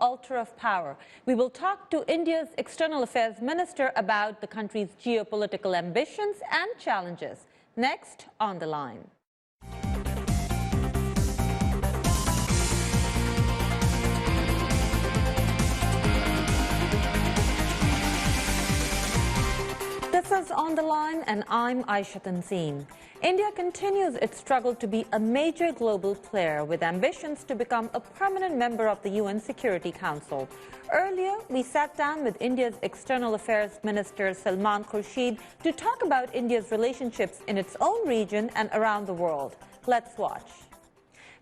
altar of power. We will talk to India's External Affairs Minister about the country's geopolitical ambitions and challenges. Next on the line. This is On the Line, and I'm Aisha Tanzeen. India continues its struggle to be a major global player with ambitions to become a permanent member of the UN Security Council. Earlier, we sat down with India's External Affairs Minister Salman Khurshid to talk about India's relationships in its own region and around the world. Let's watch.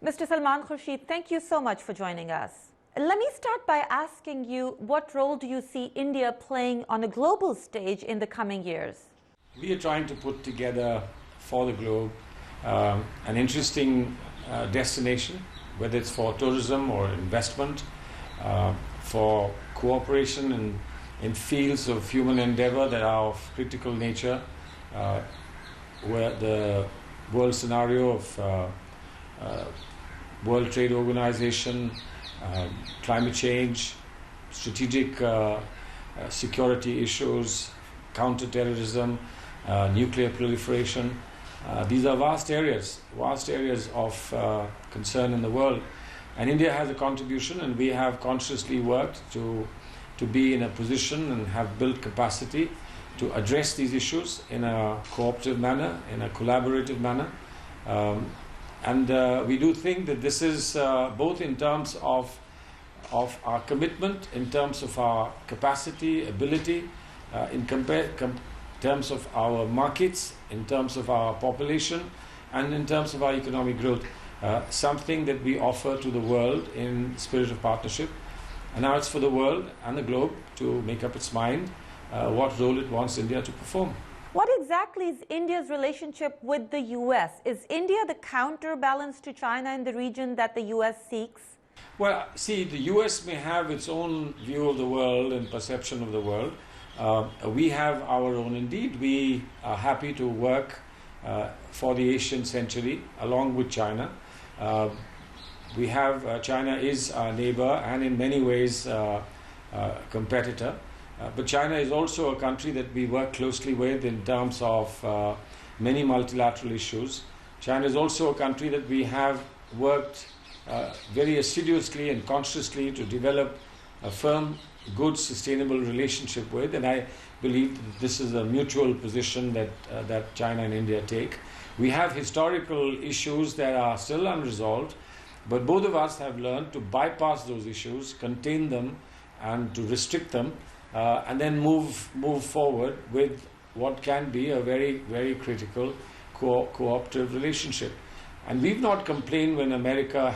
Mr. Salman Khurshid, thank you so much for joining us. Let me start by asking you, what role do you see India playing on a global stage in the coming years? We are trying to put together for the globe an interesting destination, whether it's for tourism or investment, for cooperation in fields of human endeavor that are of critical nature, where the world scenario of World Trade Organization, climate change, strategic security issues, counter-terrorism, nuclear proliferation. These are vast areas of concern in the world. And India has a contribution, and we have consciously worked to be in a position and have built capacity to address these issues in a cooperative manner, in a collaborative manner. And we do think that this is both in terms of our commitment, in terms of our capacity, ability, in terms of our markets, in terms of our population, and in terms of our economic growth, something that we offer to the world in spirit of partnership. And now it's for the world and the globe to make up its mind what role it wants India to perform. What exactly is India's relationship with the U.S.? Is India the counterbalance to China in the region that the U.S. seeks? Well, see, the U.S. may have its own view of the world and perception of the world. We have our own indeed. We are happy to work for the Asian century along with China. We have China is our neighbor and in many ways competitor. But China is also a country that we work closely with in terms of many multilateral issues. China is also a country that we have worked very assiduously and consciously to develop a firm, good, sustainable relationship with. And I believe that this is a mutual position that China and India take. We have historical issues that are still unresolved, but both of us have learned to bypass those issues, contain them, and to restrict them. And then move forward with what can be a very, very critical cooperative relationship. And we've not complained when America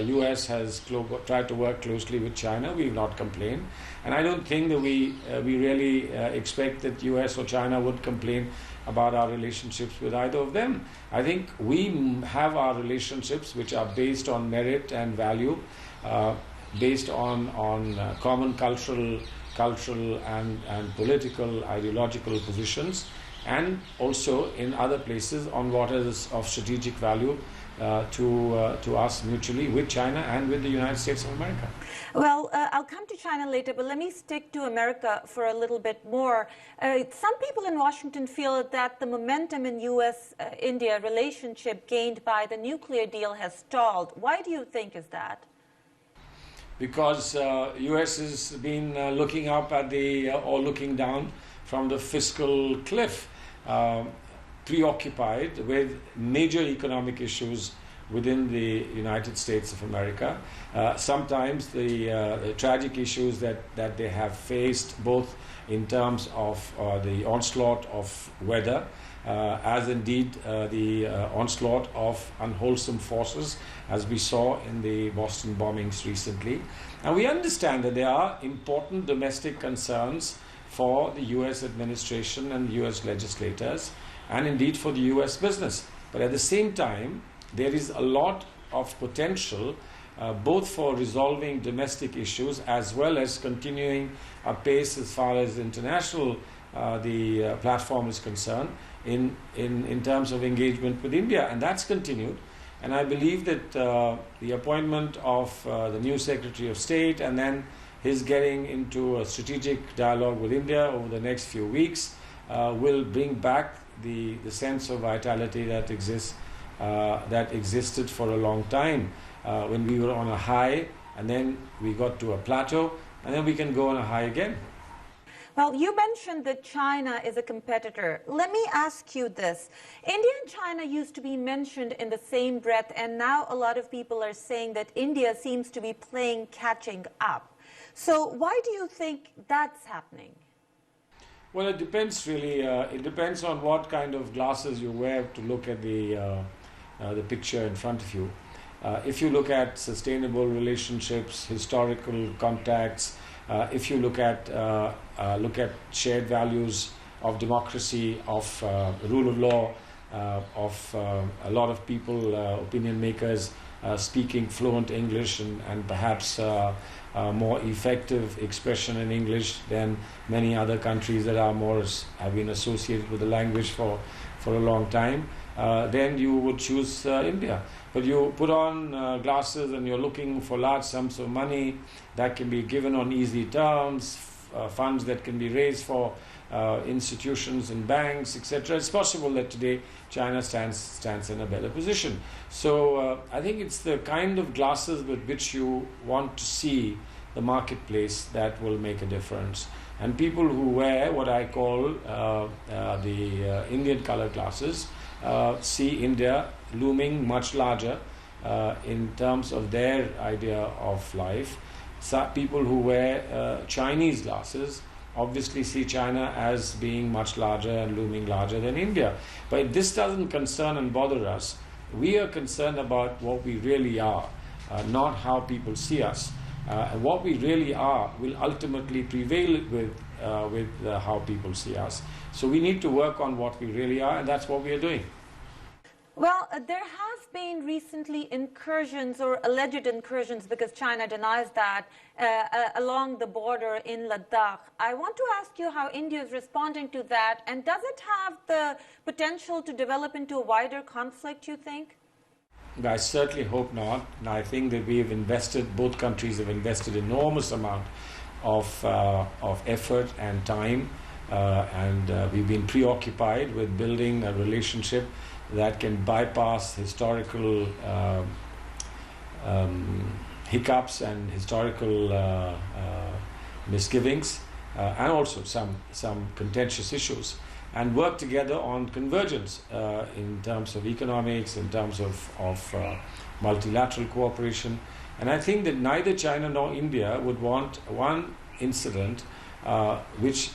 US has tried to work closely with China. We've not complained. And I don't think that we really expect that US or China would complain about our relationships with either of them. I think we have our relationships which are based on merit and value, based on common cultural and political, ideological positions, and also in other places on what is of strategic value to us mutually with China and with the United States of America. Well, I'll come to China later, but let me stick to America for a little bit more. Some people in Washington feel that the momentum in U.S.-India relationship gained by the nuclear deal has stalled. Why do you think is that? Because U.S. has been looking up at or looking down from the fiscal cliff, preoccupied with major economic issues within the United States of America. Sometimes the tragic issues that they have faced, both in terms of the onslaught of weather, as indeed the onslaught of unwholesome forces, as we saw in the Boston bombings recently. And we understand that there are important domestic concerns for the US administration and US legislators, and indeed for the US business. But at the same time, there is a lot of potential both for resolving domestic issues as well as continuing a pace as far as international the platform is concerned in terms of engagement with India. And that's continued. And I believe that the appointment of the new Secretary of State and then his getting into a strategic dialogue with India over the next few weeks will bring back the sense of vitality that existed for a long time when we were on a high and then we got to a plateau and then we can go on a high again. Well, you mentioned that China is a competitor. Let me ask you this. India and China used to be mentioned in the same breath, and now a lot of people are saying that India seems to be playing catching up. So why do you think that's happening? Well, it depends really. It depends on what kind of glasses you wear to look at the picture in front of you. If you look at sustainable relationships, historical contacts, if you look at shared values of democracy, of rule of law, of a lot of people, opinion makers, speaking fluent English and perhaps more effective expression in English than many other countries that have been associated with the language for a long time, then you would choose India. But you put on glasses and you're looking for large sums of money that can be given on easy terms, funds that can be raised for institutions and banks, etc. It's possible that today China stands in a better position. So I think it's the kind of glasses with which you want to see the marketplace that will make a difference. And people who wear what I call the Indian color glasses see India looming much larger in terms of their idea of life. People who wear Chinese glasses obviously see China as being much larger and looming larger than India. But this doesn't concern and bother us. We are concerned about what we really are, not how people see us. And what we really are will ultimately prevail with how people see us. So we need to work on what we really are, and that's what we are doing. Well, there has been recently incursions or alleged incursions, because China denies that, along the border in Ladakh. I want to ask you how India is responding to that, and does it have the potential to develop into a wider conflict, you think? I certainly hope not. And I think that both countries have invested enormous amount of effort and time, and we've been preoccupied with building a relationship that can bypass historical hiccups and historical misgivings, and also some contentious issues, and work together on convergence in terms of economics, in terms of multilateral cooperation. And I think that neither China nor India would want one incident which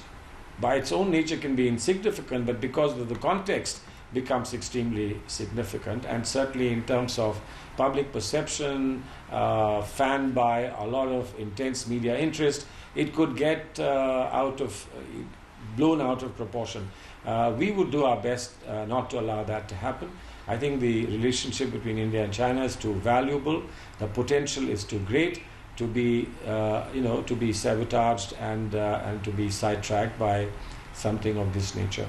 by its own nature can be insignificant, but because of the context becomes extremely significant, and certainly in terms of public perception, fanned by a lot of intense media interest, it could get blown out of proportion. We would do our best not to allow that to happen. I think the relationship between India and China is too valuable. The potential is too great to be, to be sabotaged and to be sidetracked by something of this nature.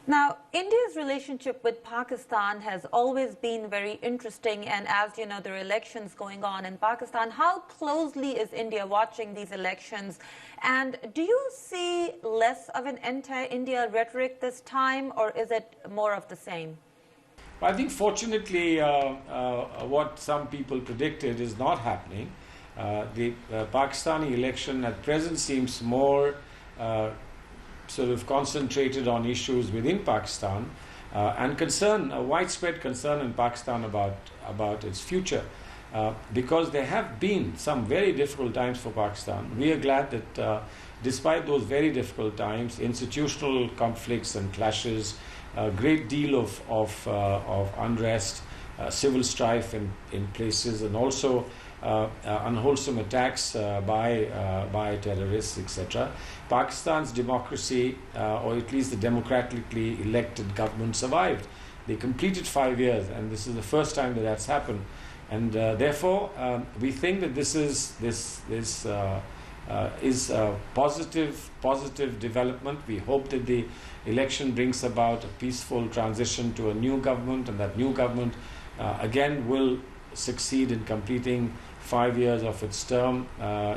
Now, India's relationship with Pakistan has always been very interesting, and as you know, there are elections going on in Pakistan. How closely is India watching these elections? And do you see less of an anti-India rhetoric this time, or is it more of the same? I think fortunately what some people predicted is not happening. The Pakistani election at present seems more sort of concentrated on issues within Pakistan and widespread concern in Pakistan about its future. Because there have been some very difficult times for Pakistan. We are glad that despite those very difficult times, institutional conflicts and clashes, a great deal of unrest, civil strife in places, and also unwholesome attacks by terrorists, etc. Pakistan's democracy, or at least the democratically elected government, survived. They completed 5 years, and this is the first time that that's happened. And therefore, we think that this is a positive development. We hope that the election brings about a peaceful transition to a new government, and that new government again will succeed in completing 5 years of its term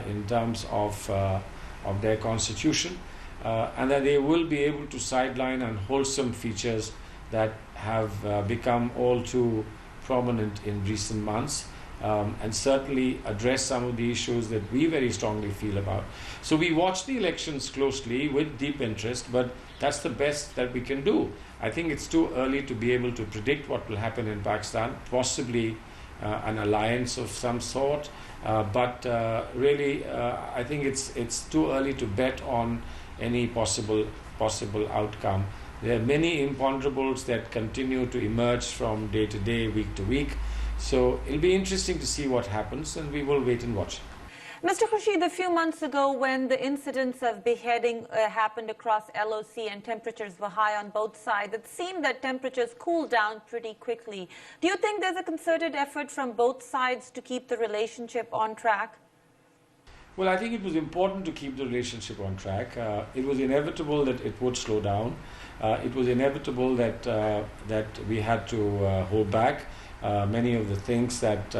in terms of their constitution, and that they will be able to sideline unwholesome features that have become all too prominent in recent months, and certainly address some of the issues that we very strongly feel about. So we watch the elections closely with deep interest, but that's the best that we can do. I think it's too early to be able to predict what will happen in Pakistan, possibly an alliance of some sort, but really I think it's too early to bet on any possible outcome. There are many imponderables that continue to emerge from day to day, week to week. So it'll be interesting to see what happens, and we will wait and watch. Mr. Khurshid, a few months ago when the incidents of beheading happened across LOC and temperatures were high on both sides, it seemed that temperatures cooled down pretty quickly. Do you think there's a concerted effort from both sides to keep the relationship on track? Well, I think it was important to keep the relationship on track. It was inevitable that it would slow down. It was inevitable that we had to hold back many of the things that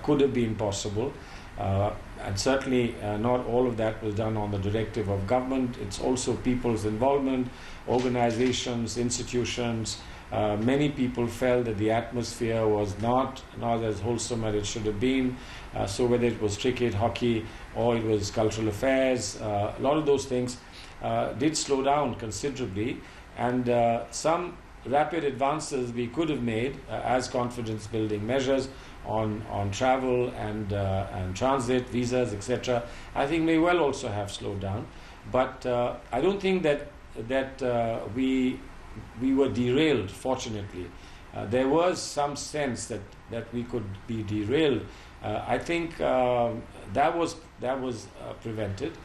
could have been possible. And certainly not all of that was done on the directive of government. It's also people's involvement, organizations, institutions. Many people felt that the atmosphere was not as wholesome as it should have been. So whether it was cricket, hockey, or it was cultural affairs, a lot of those things did slow down considerably. And some rapid advances we could have made as confidence-building measures on travel and transit, visas, etc., I think may well also have slowed down. But I don't think that we were derailed, fortunately. There was some sense that we could be derailed. I think that was prevented.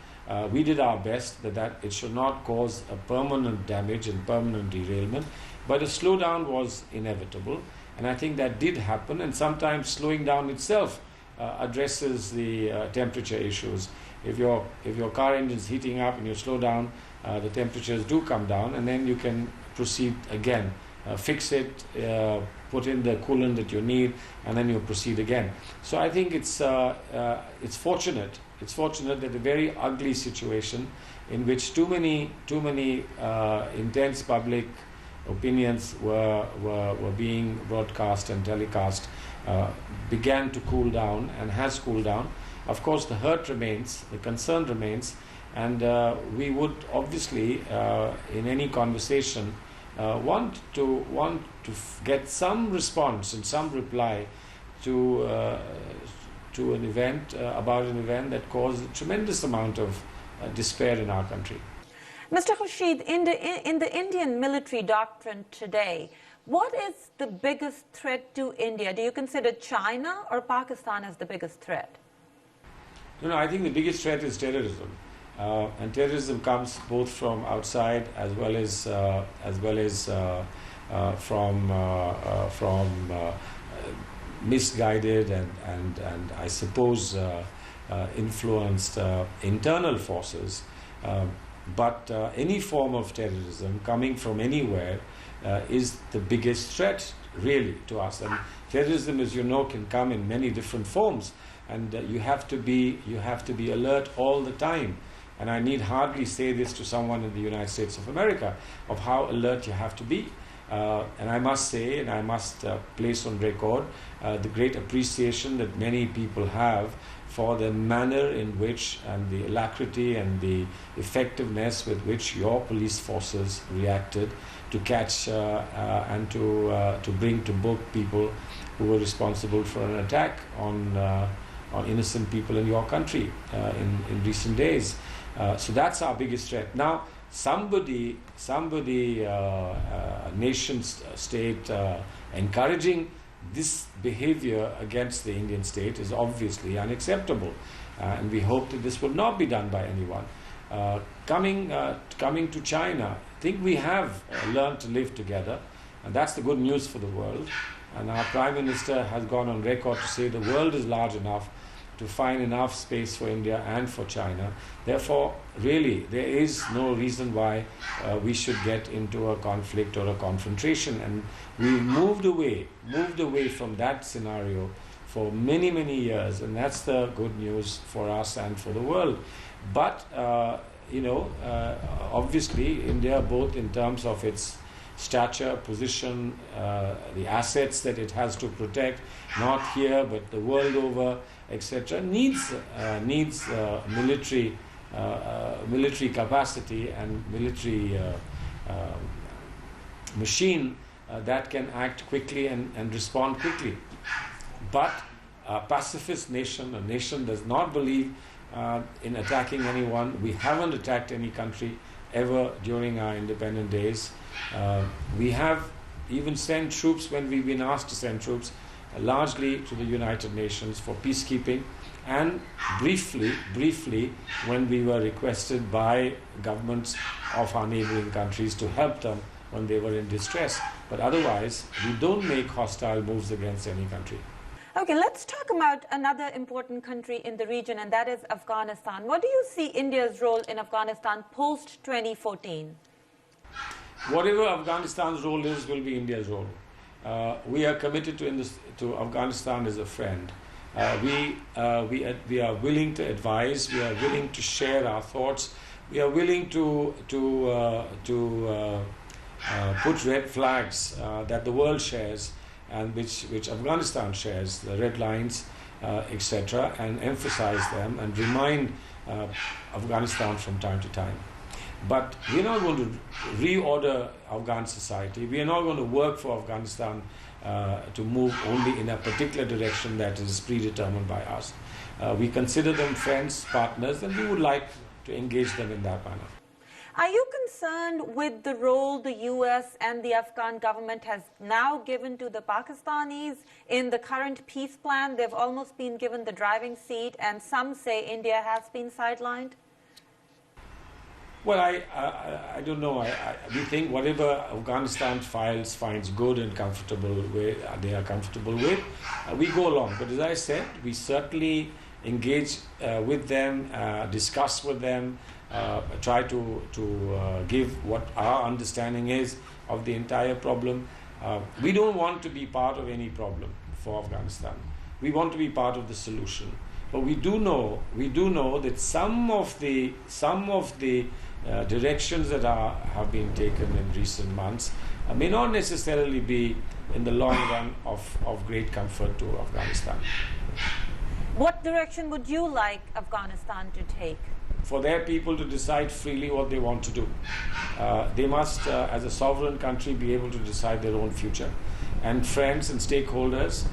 We did our best that it should not cause a permanent damage and permanent derailment, but a slowdown was inevitable, and I think that did happen. And sometimes slowing down itself addresses the temperature issues. If your car engine is heating up and you slow down, the temperatures do come down, and then you can proceed again, fix it, put in the coolant that you need, and then you proceed again. So I think it's fortunate. It's fortunate that a very ugly situation in which too many intense public opinions were being broadcast and telecast began to cool down and has cooled down. Of course, the hurt remains, the concern remains, and we would obviously, in any conversation, want to get some response and some reply to an event about an event that caused a tremendous amount of despair in our country. Mr. Khurshid, in the Indian military doctrine today, what is the biggest threat to India? Do you consider China or Pakistan as the biggest threat? No, I think the biggest threat is terrorism, and terrorism comes both from outside as well as from misguided and I suppose influenced internal forces. But any form of terrorism coming from anywhere is the biggest threat, really, to us. And terrorism, as you know, can come in many different forms, and you have to be alert all the time. And I need hardly say this to someone in the United States of America of how alert you have to be. And I must say, and I must place on record the great appreciation that many people have for the manner in which, and the alacrity and the effectiveness with which your police forces reacted to catch and to bring to book people who were responsible for an attack on innocent people in your country in recent days. So that's our biggest threat. Now, somebody, nation state encouraging this behavior against the Indian state is obviously unacceptable, and we hope that this will not be done by anyone. Coming to China, I think we have learned to live together, and that's the good news for the world. And our Prime Minister has gone on record to say the world is large enough to find enough space for India and for China. Therefore, really, there is no reason why we should get into a conflict or a confrontation. And we moved away from that scenario for many, many years, and that's the good news for us and for the world. But, obviously, India, both in terms of its stature, position, the assets that it has to protect, not here but the world over, etc., needs military capacity and military machine that can act quickly and respond quickly. But a pacifist nation, a nation does not believe in attacking anyone. We haven't attacked any country ever during our independent days. We have even sent troops when we've been asked to send troops, largely to the United Nations for peacekeeping, and briefly when we were requested by governments of our neighboring countries to help them when they were in distress. But otherwise, we don't make hostile moves against any country. Okay, let's talk about another important country in the region, and that is Afghanistan. What do you see India's role in Afghanistan post-2014? Whatever Afghanistan's role is, will be India's role. We are committed to Afghanistan as a friend. We are willing to advise. We are willing to share our thoughts. We are willing to put red flags that the world shares and which Afghanistan shares, the red lines, etc., and emphasize them and remind Afghanistan from time to time. But we are not going to reorder Afghan society. We are not going to work for Afghanistan to move only in a particular direction that is predetermined by us. We consider them friends, partners, and we would like to engage them in that manner. Are you concerned with the role the U.S. and the Afghan government has now given to the Pakistanis in the current peace plan? They've almost been given the driving seat, and some say India has been sidelined. Well, I don't know. We think whatever Afghanistan finds good and comfortable with, they are comfortable with, we go along. But as I said, we certainly engage with them, discuss with them, try to give what our understanding is of the entire problem. We don't want to be part of any problem for Afghanistan. We want to be part of the solution. But we do know that some of the directions that have been taken in recent months may not necessarily be in the long run of great comfort to Afghanistan. What direction would you like Afghanistan to take? For their people to decide freely what they want to do. They must, as a sovereign country, be able to decide their own future. And friends and stakeholders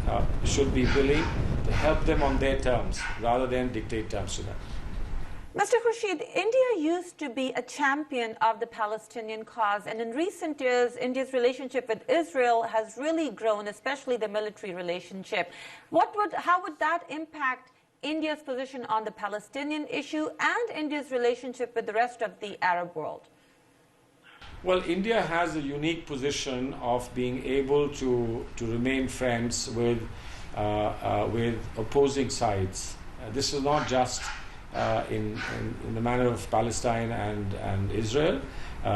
should be willing to help them on their terms rather than dictate terms to them. Mr. Khurshid, India used to be a champion of the Palestinian cause, and in recent years, India's relationship with Israel has really grown, especially the military relationship. How would that impact India's position on the Palestinian issue and India's relationship with the rest of the Arab world? Well, India has a unique position of being able to remain friends with opposing sides. This is not just in the matter of Palestine and Israel.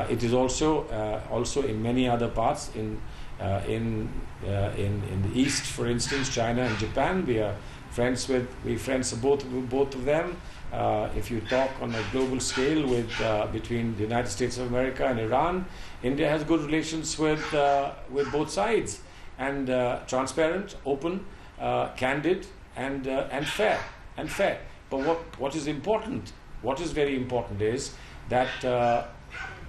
It is also in many other parts. In the East, for instance, China and Japan, we are friends with both of them. If you talk on a global scale between the United States of America and Iran, India has good relations with both sides, and transparent, open, candid, and fair. But what is important, what is very important, is that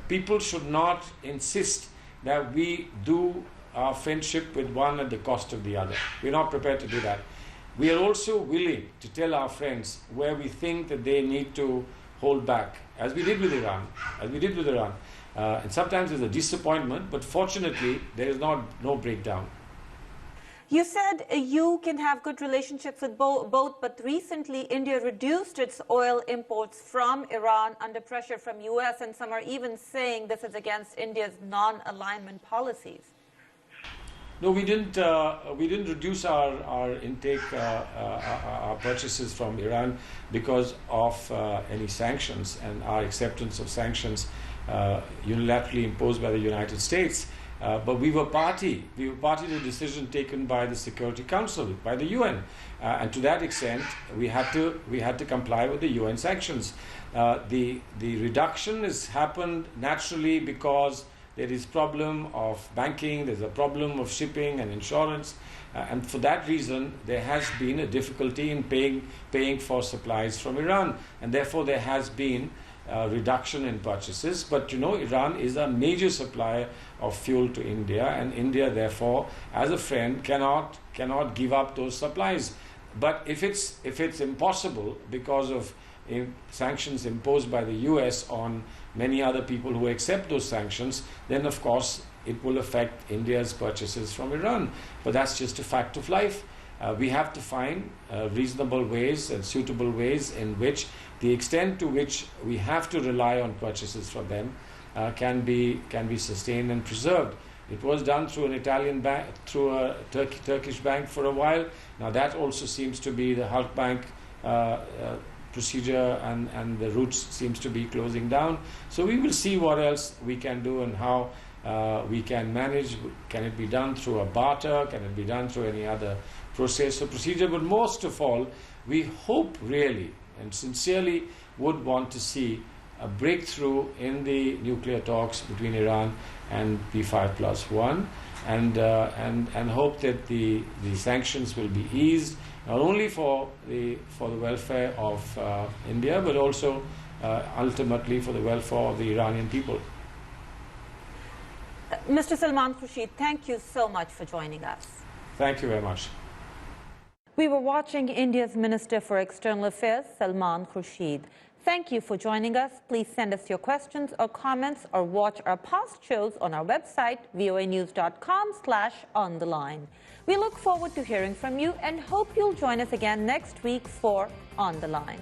people should not insist that we do our friendship with one at the cost of the other. We're not prepared to do that. We are also willing to tell our friends where we think that they need to hold back, as we did with Iran. And sometimes there's a disappointment, but fortunately there is no breakdown. You said you can have good relationships with both, but recently India reduced its oil imports from Iran under pressure from US, and some are even saying this is against India's non-alignment policies. No, we didn't. We didn't reduce our intake, our purchases from Iran because of any sanctions and our acceptance of sanctions unilaterally imposed by the United States. But we were party. We were party to the decision taken by the Security Council, by the UN, and to that extent, we had to comply with the UN sanctions. The reduction has happened naturally because there is problem of banking, there's a problem of shipping and insurance, and for that reason there has been a difficulty in paying for supplies from Iran, and therefore there has been a reduction in purchases. But you know, Iran is a major supplier of fuel to India, and India therefore as a friend cannot give up those supplies. But if it's impossible because of sanctions imposed by the US on many other people who accept those sanctions, then of course it will affect India's purchases from Iran. But that's just a fact of life. We have to find reasonable ways and suitable ways in which the extent to which we have to rely on purchases from them can be sustained and preserved. It was done through an Italian bank, through a Turkish bank for a while. Now that also seems to be the Halk Bank procedure, and the routes seems to be closing down. So we will see what else we can do and how we can manage. Can it be done through a barter? Can it be done through any other process or procedure? But most of all, we hope really and sincerely would want to see a breakthrough in the nuclear talks between Iran and P5+1, and hope that the sanctions will be eased, not only for the welfare of India, but also ultimately for the welfare of the Iranian people. Mr. Salman Khurshid, thank you so much for joining us. Thank you very much. We were watching India's Minister for External Affairs, Salman Khurshid. Thank you for joining us. Please send us your questions or comments, or watch our past shows on our website, voanews.com/ontheline. We look forward to hearing from you and hope you'll join us again next week for On the Line.